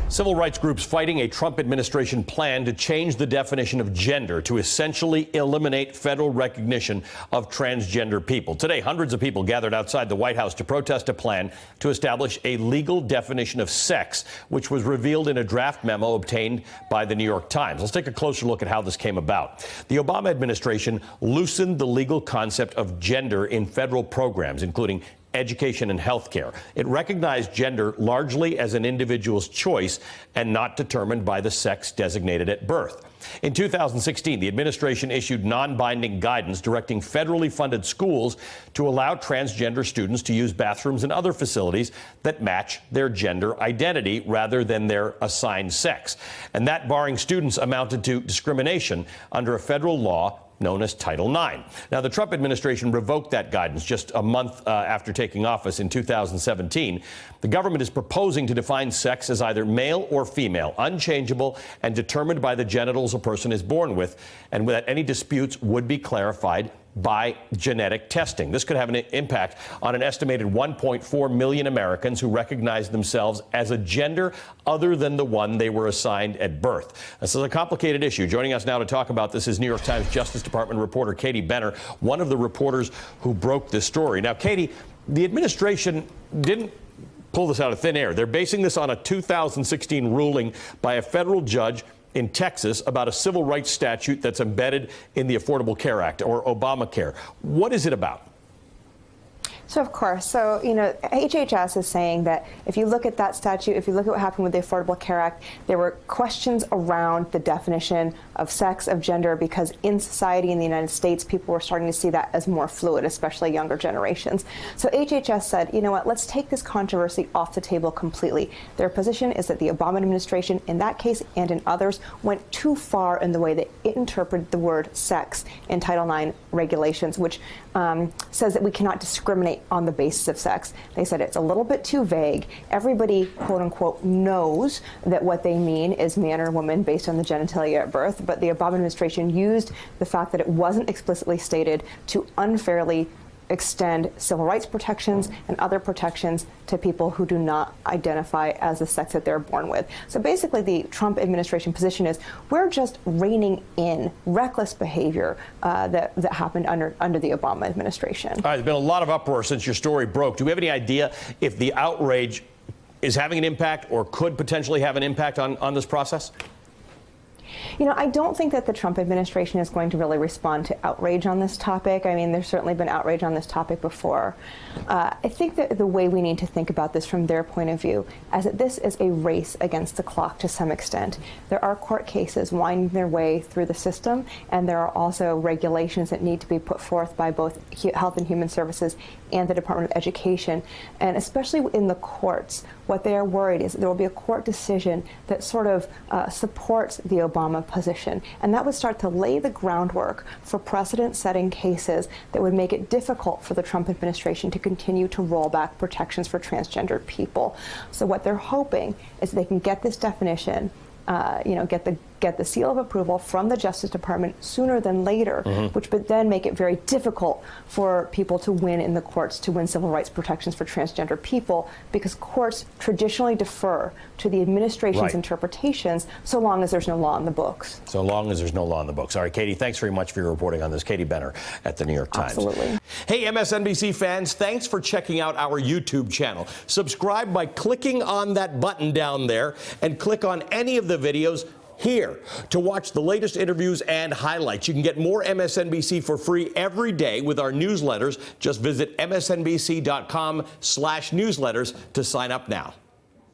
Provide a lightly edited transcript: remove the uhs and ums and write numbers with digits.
Civil rights groups fighting a Trump administration plan to change the definition of gender to essentially eliminate federal recognition of transgender people. Today, hundreds of people gathered outside the White House to protest a plan to establish a legal definition of sex, which was revealed in a draft memo obtained by the New York Times. Let's take a closer look at how this came about. The Obama administration loosened the legal concept of gender in federal programs, including education and health care. It recognized gender largely as an individual's choice and not determined by the sex designated at birth. In 2016, the administration issued non-binding guidance directing federally funded schools to allow transgender students to use bathrooms and other facilities that match their gender identity rather than their assigned sex. And that barring students amounted to discrimination under a federal law known as Title IX. Now, the Trump administration revoked that guidance just a month after taking office in 2017. The government is proposing to define sex as either male or female, unchangeable and determined by the genitals a person is born with, and that any disputes would be clarified by genetic testing. This could have an impact on an estimated 1.4 million Americans who recognize themselves as a gender other than the one they were assigned at birth. This is a complicated issue. Joining us now to talk about this is New York Times Justice Department reporter Katie Benner, one of the reporters who broke this story. Now, Katie, the administration didn't pull this out of thin air. They're basing this on a 2016 ruling by a federal judge in Texas about a civil rights statute that's embedded in the Affordable Care Act, or Obamacare. What is it about? So, of course. So, HHS is saying that if you look at that statute, if you look at what happened with the Affordable Care Act, there were questions around the definition of sex, of gender, because in society in the United States, people were starting to see that as more fluid, especially younger generations. So HHS said, you know what, let's take this controversy off the table completely. Their position is that the Obama administration, in that case and in others, went too far in the way that it interpreted the word sex in Title IX regulations, which says that we cannot discriminate on the basis of sex. They said it's a little bit too vague. Everybody, quote unquote, knows that what they mean is man or woman based on the genitalia at birth, but the Obama administration used the fact that it wasn't explicitly stated to unfairly extend civil rights protections and other protections to people who do not identify as the sex that they're born with. So basically the Trump administration position is we're just reining in reckless behavior that happened under the Obama administration. All right, there's been a lot of uproar since your story broke. Do we have any idea if the outrage is having an impact or could potentially have an impact on this process? I don't think that the Trump administration is going to really respond to outrage on this topic. I mean, there's certainly been outrage on this topic before. I think that the way we need to think about this from their point of view is that this is a race against the clock to some extent. There are court cases winding their way through the system, and there are also regulations that need to be put forth by both Health and Human Services and the Department of Education. And especially in the courts, what they are worried is that there will be a court decision that sort of supports the Obama position. And that would start to lay the groundwork for precedent-setting cases that would make it difficult for the Trump administration to continue to roll back protections for transgender people. So what they're hoping is they can get this definition, get the seal of approval from the Justice Department sooner than later, which would then make it very difficult for people to win in the courts, to win civil rights protections for transgender people, because courts traditionally defer to the administration's interpretations so long as there's no law in the books. So long as there's no law in the books. All right, Katie, thanks very much for your reporting on this. Katie Benner at the New York Times. Absolutely. Hey, MSNBC fans, thanks for checking out our YouTube channel. Subscribe by clicking on that button down there and click on any of the videos here to watch the latest interviews and highlights. You can get more MSNBC for free every day with our newsletters. Just visit msnbc.com/newsletters to sign up now.